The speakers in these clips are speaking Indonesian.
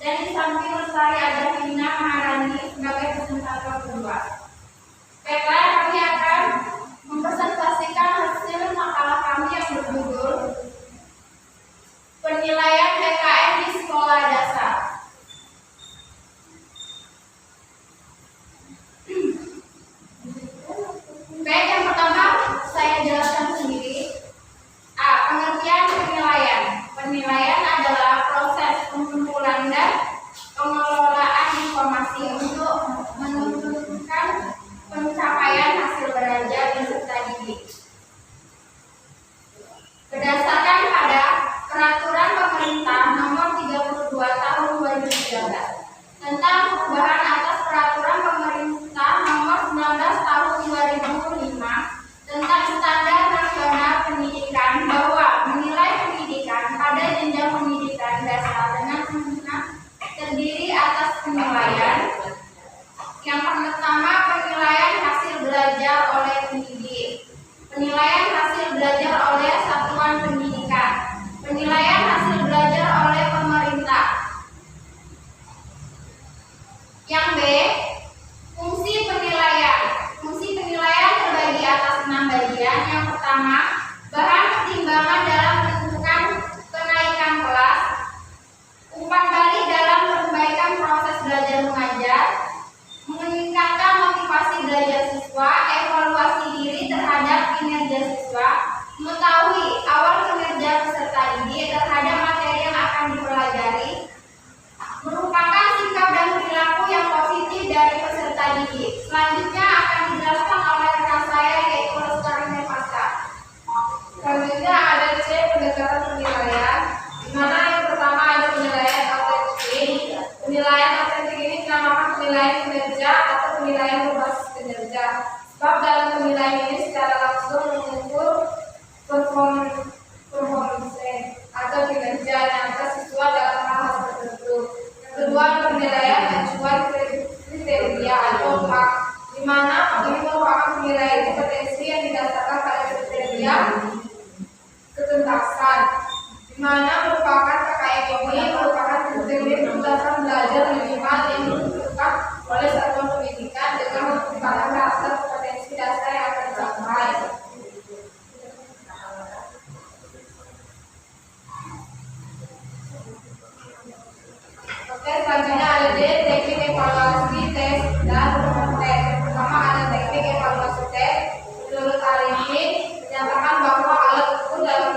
Dan di samping Lestari ada Vina Maharani sebagai presentator kedua. Baiklah, kami akan mempresentasikan hasil makalah kami yang berjudul Penilaian PKN di Sekolah Dasar. Baik, yang pertama saya jelaskan sendiri. A. Pengertian penilaian. Penilaian adalah proses pengumpulan dan pengelolaan informasi untuk menentukan pencapaian hasil belajar peserta didik. Berdasarkan pada Peraturan Pemerintah Nomor 32 Tahun 2013 tentang perubahan atas Peraturan Pemerintah Nomor 19 Tahun 2005 tentang Standar Nasional Pendidikan, bahwa menilai pendidikan pada jenjang pendidikan dasar dengan terdiri atas penilaian. Yang pertama, penilaian hasil belajar oleh pendidik, penilaian hasil belajar oleh satuan pendidikan, penilaian hasil belajar oleh pemerintah. Yang B, fungsi penilaian. Fungsi penilaian terbagi atas 6 bagian. Yang pertama, bahan pertimbangan dalam menentukan kenaikan kelas, umpan balik dalam perbaikan proses belajar mengajar, meningkatkan motivasi belajar siswa, evaluasi diri terhadap kinerja siswa, mengetahui awal kinerja peserta didik terhadap materi yang akan dipelajari, merupakan sikap dan perilaku yang positif dari peserta didik. Selanjutnya akan dijelaskan oleh rekan saya, yaitu Lestari Nefasa. Selanjutnya ada C, pendekatan penilaian, di mana yang pertama ada penilaian autentik. Penilaian autentik ini dinamakan penilaian kinerja atau penilaian berbasis kinerja. Sebab dalam penilaian ini secara langsung mengukur performance atau kinerja nyata siswa dalam hal tertentu. Yang kedua, penilaian acuan kriteria atau PAK, di mana ini merupakan penilaian kompetensi yang didasarkan pada kriteria ketuntasan, di mana merupakan KKM ini merupakan kriteria ketuntasan belajar minimal yang ditentukan oleh satuan pendidikan dengan mempertimbangkan dasar kompetensi dasar yang akan dicapai. Oke, selanjutnya ada D, teknik evaluasi tes dan tes. Pertama ada teknik evaluasi tes. Menurut Arifin, menyatakan bahwa alat ukur dalam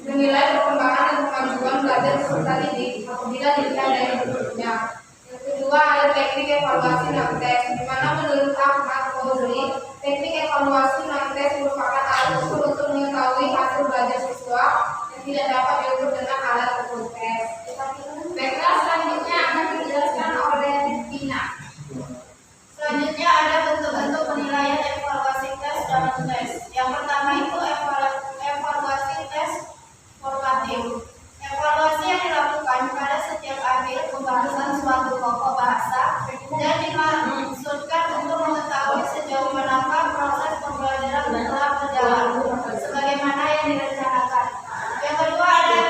menilai perkembangan dan kemajuan belajar peserta didik apabila dilihat dari bentuknya. Yang kedua ada teknik evaluasi non-tes, di mana menurut Ahmad Fauzi, teknik evaluasi non-tes merupakan alat ukur untuk mengetahui hasil belajar siswa yang tidak dapat diukur dengan alat ukur tes. Baiklah, selanjutnya akan dijelaskan oleh Vina. Selanjutnya ada bentuk-bentuk penilaian evaluasi tes dan tes. Yang pertama itu evaluasi tes formatif. Evaluasi yang dilakukan pada setiap akhir pembahasan suatu pokok bahasa dan dimaksudkan untuk mengetahui sejauh manakah proses pembelajaran telah berjalan sebagaimana yang direncanakan. Yang kedua ada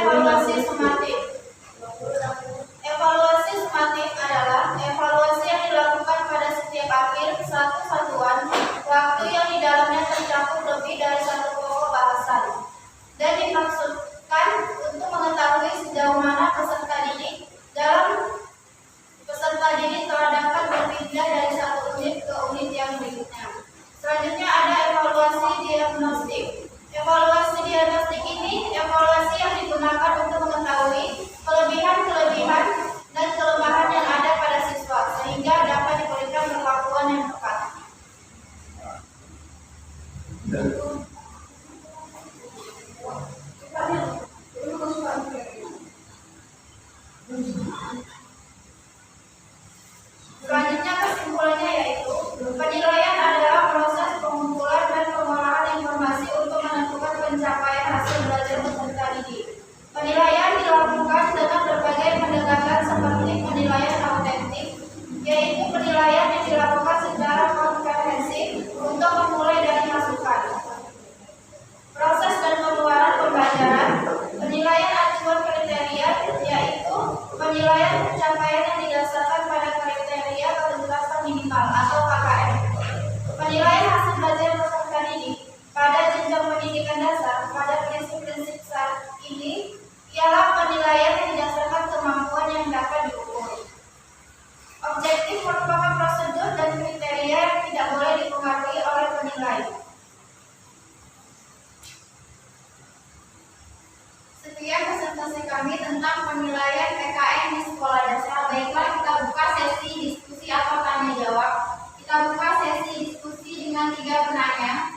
diskusi kami tentang penilaian PKN di sekolah dasar. Baiklah, kita buka sesi diskusi atau tanya jawab. Kita buka sesi diskusi dengan 3 penanya.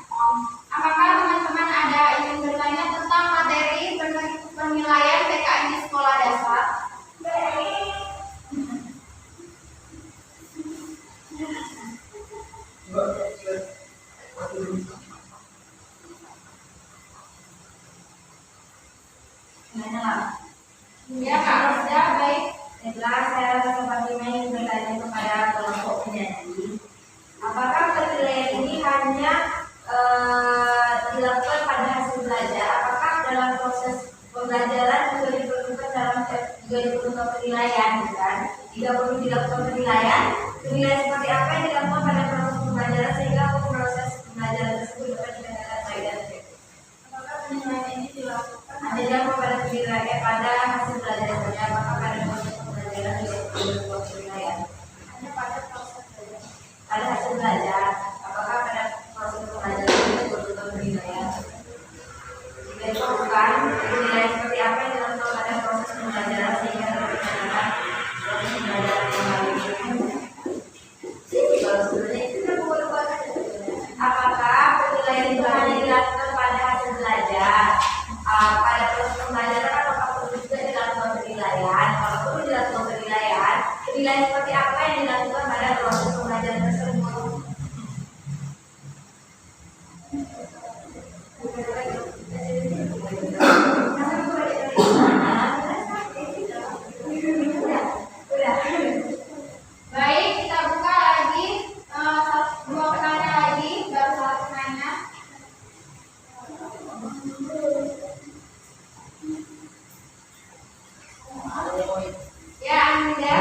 Apakah teman-teman ada yang bertanya tentang materi penilaian PKN di sekolah dasar? Ya, Kak Rosda, baik. Baiklah, saya sepertinya ingin bertanya kepada kelompok penyanyi. Apakah penilaian ini hanya dilakukan pada hasil belajar? Apakah dalam proses pembelajaran juga diperlukan penilaian, kan? Jika perlu dilakukan penilaian seperti apa yang dilakukan pada proses pembelajaran sehingga proses pembelajaran tersebut dapat dikatakan baik dan efektif? Apakah penilaian ini dilakukan pada penilaian pada hasil belajar saja? Apakah pada proses pembelajaran juga dilakukan penilaian? hanya pada proses belajar? Pada hasil belajar, apakah pada proses pembelajaran juga dilakukan penilaian? Jika dilakukan, penilaian seperti apa yang dilakukan pada proses pembelajaran sehingga dapat dikatakan proses pembelajaran yang baik? Apakah penilaian itu hanya dilakukan pada hasil belajar? Pada proses pembelajaran apakah perlu juga dilakukan penilaian? Kalau perlu dilakukan penilaian seperti apa yang dilakukan pada proses pembelajaran tersebut? Baik, kita buka lagi 2 penanya lagi, baru 1 penanya. Ya, Anda.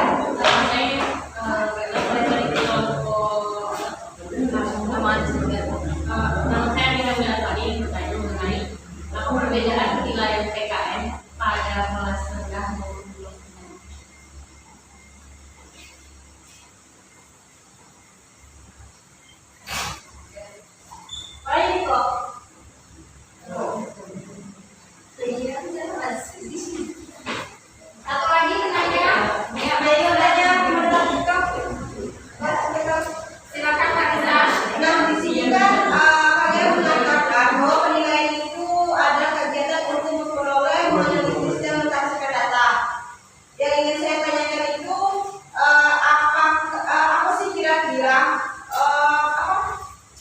Perbedaan penilaian PKN pada kelas rendah maupun kelas menengah. Baik kok. Satu lagi penanya. Ya, baik adanya Silakan Kak Riza. Nah, di sini kan kalian mengatakan bahwa penilaian itu ada kegiatan untuk memperoleh, menganalisis dan mentafsirkan data. Yang ingin saya tanyakan itu apa sih kira-kira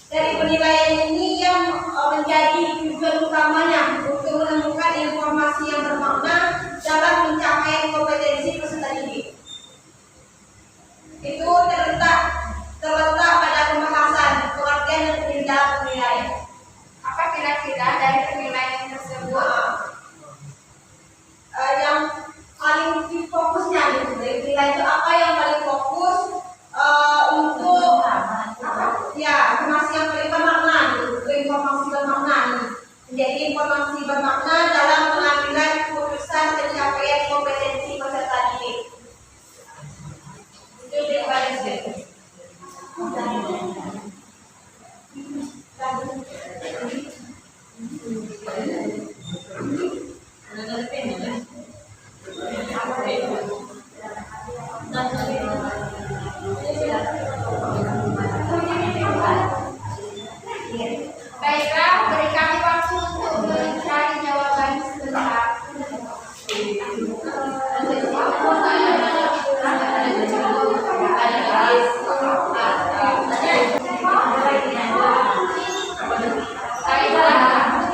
dari penilaian ini yang menjadi tujuan utamanya untuk menemukan informasi yang bermakna dalam pencapaian kompetensi peserta didik. Itu terletak pada pembahasan pengertian dan penindakan penilaian. Apa kira-kira dari penilaian tersebut? Yang paling fokusnya gitu, dari penilaian itu apa yang paling fokus untuk ya informasi yang paling bermakna gitu, informasi bermakna nih. Menjadi informasi bermakna dalam pengambilan keputusan pencapaian kompetensi peserta didik. Itu daripada saya. Baiklah, beri kami waktu untuk mencari jawaban sebentar.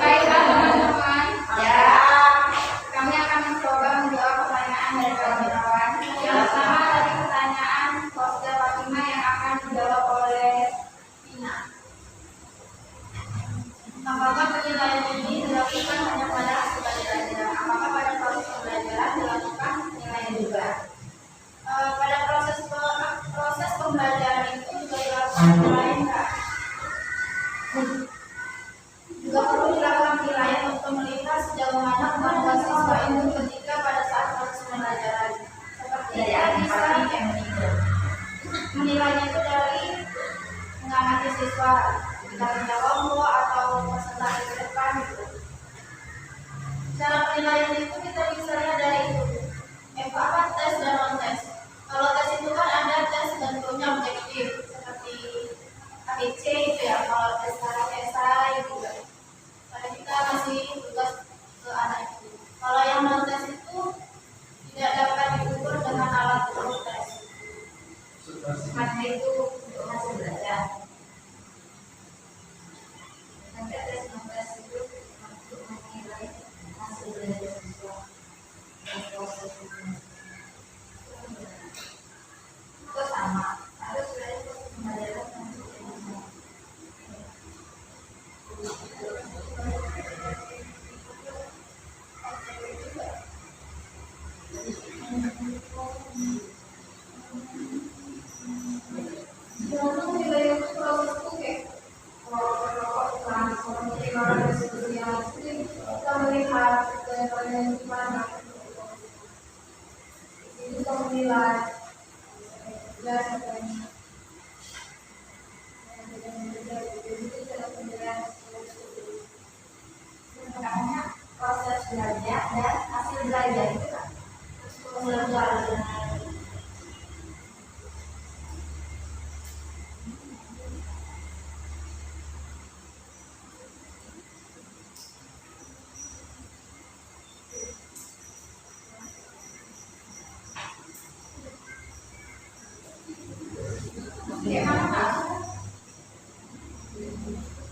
Baiklah teman-teman. Ya, kami akan mencoba menjawab pertanyaan dari kawan-kawan. Yang pertama dari pertanyaan Rosda Fatima yang akan dijawab oleh Vina. Apakah penilaian ini dilakukan hanya pada hasil belajar? Apakah pada proses pembelajaran dilakukan penilaian juga? Pada proses pembelajaran itu juga dilakukan penilaian, Kak. Juga perlu dilakukan penilaian untuk melihat sejauh mana kemampuan siswa itu ketika pada saat proses pembelajaran. Seperti dia bisa menilainya itu dari mengamati siswa dalam kelompok atau presentasi ke depan gitu. Cara penilaian itu kita bisa lihat dari apa tes dan non tes. Kalau tes itu kan ada tes bentuknya objektif seperti ABC itu ya. Kalau tes esai juga. Kalau kita kasih tugas ke anak itu. Kalau yang non tes itu tidak dapat diukur dengan alat ukur tes. Karena itu untuk hasil belajar. Nanti tes non tes itu untuk menilai hasil belajar siswa dan proses itu sama. Harus belajar proses pembelajaran nanti. Kita melihat yang gimana kita menilai proses belajar dan hasil belajar itu kan pembelajaran.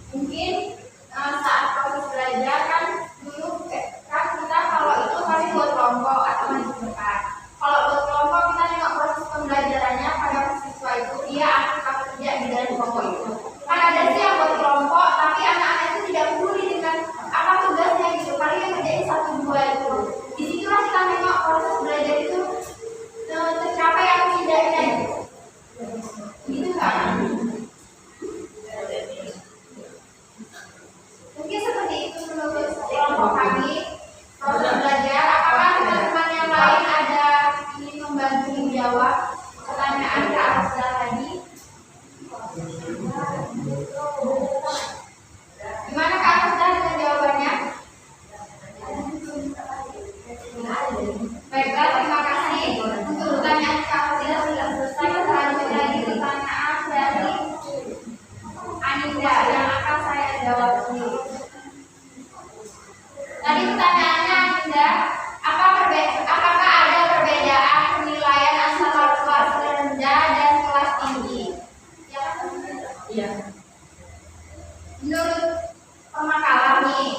Mungkin saat proses belajar kan dulu kan kita kalau itu masih buat kelompok atau masih berkat. Kalau buat kelompok kita nengok proses pembelajarannya pada siswa itu dia aktif atau tidak di dalam kelompok itu. Kan ada sih yang buat kelompok tapi anak-anak itu tidak peduli dengan apa tugasnya gitu. Paling yang kerjain 1-2 itu. Disitulah kita nengok proses belajar itu tercapai atau tidaknya gitu. Gitu kan? Mungkin seperti itu menurut kelompok kami proses belajar. Apakah teman-teman yang lain ada ingin membantu menjawab pertanyaan ke arah tadi? Gimana Kak Arda dengan jawabannya? Baiklah, terima kasih untuk pertanyaan Kak Arda sudah selesai. Selanjutnya lagi pertanyaan dari Anida yang akan saya jawab sendiri. Tadi pertanyaannya Anida, apakah ada perbedaan penilaian antara kelas rendah dan kelas tinggi? Ya kan? Iya. Menurut pemakaran nih,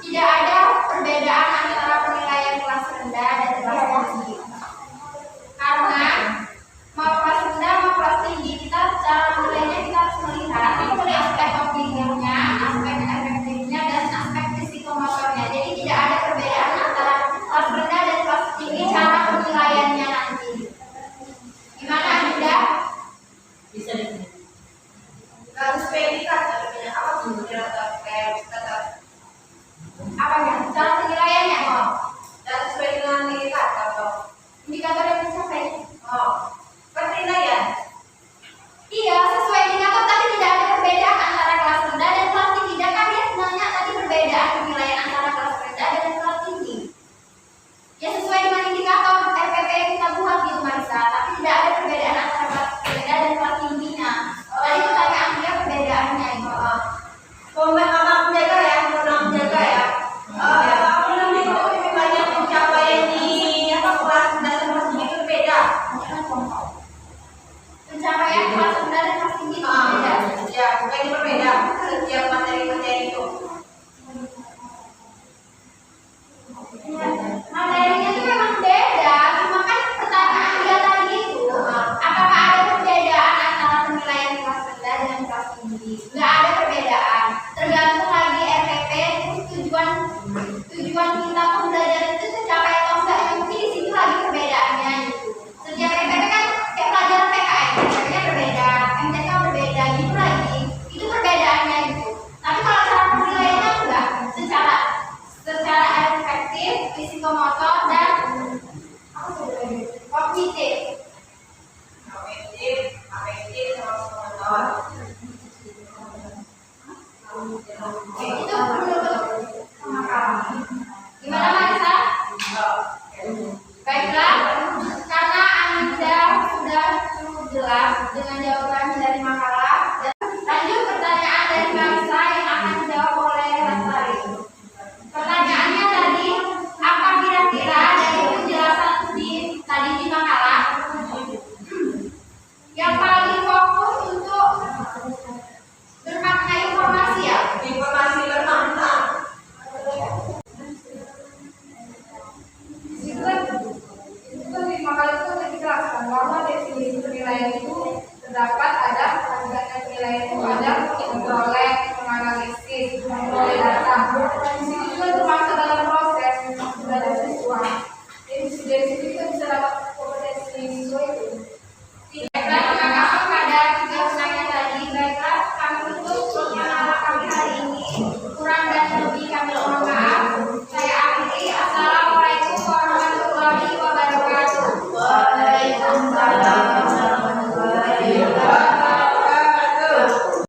tidak ada perbedaan antara penilaian kelas rendah dan kelas tinggi. Karena mau kelas rendah mau kelas tinggi, kita cara menilainya kita harus melihat aspek objektifnya, aspek efektifnya, dan aspek psikomotornya. Jadi tidak ada perbedaan antara kelas rendah dan kelas tinggi cara penilaiannya nanti. Gimana Anda? Bisa di sini. Harus predikat katanya apa sebenarnya kata apa ya cara penilaiannya dan sesuai dengan indikator indikator yang dicapai penilaian iya sesuai indikator tapi tidak ada perbedaan antara kelas rendah dan kelas tinggi dan kan dia nanya tadi perbedaan penilaian antara kelas rendah dan kelas tinggi ya sesuai dengan indikator RPP yang kita buat gitu Marisa tapi tidak ada perbedaan antara kelas rendah dan kelas tingginya. Tadi pertanyaan dia perbedaannya itu. Menjaga ya, menjaga ya. Itu banyak pencapaian di kelas dan kelas tinggi itu berbeda. Pencapaian kelas rendah dan kelas tinggi itu berbeda. Ya, bukan itu berbeda. Setiap materi-materi itu. Materinya itu memang beda, cuma kan pertanyaan dia tadi itu apakah ada perbedaan antara penilaian kelas rendah dan kelas tinggi? Nggak ada perbedaan, tergantung lagi RPP tujuan kita pembelajaran itu tercapai atau enggak ya mungkin di situ lagi perbedaannya gitu. Setiap RPP kan kayak pelajaran PKN, sebenarnya berbeda, MTK berbeda gitu lagi, itu perbedaannya gitu. Tapi kalau cara penilaiannya enggak, secara efektif, psikomotor dan kognitif. Afektif sama psikomotor. Itu menurut pemakaran. Gimana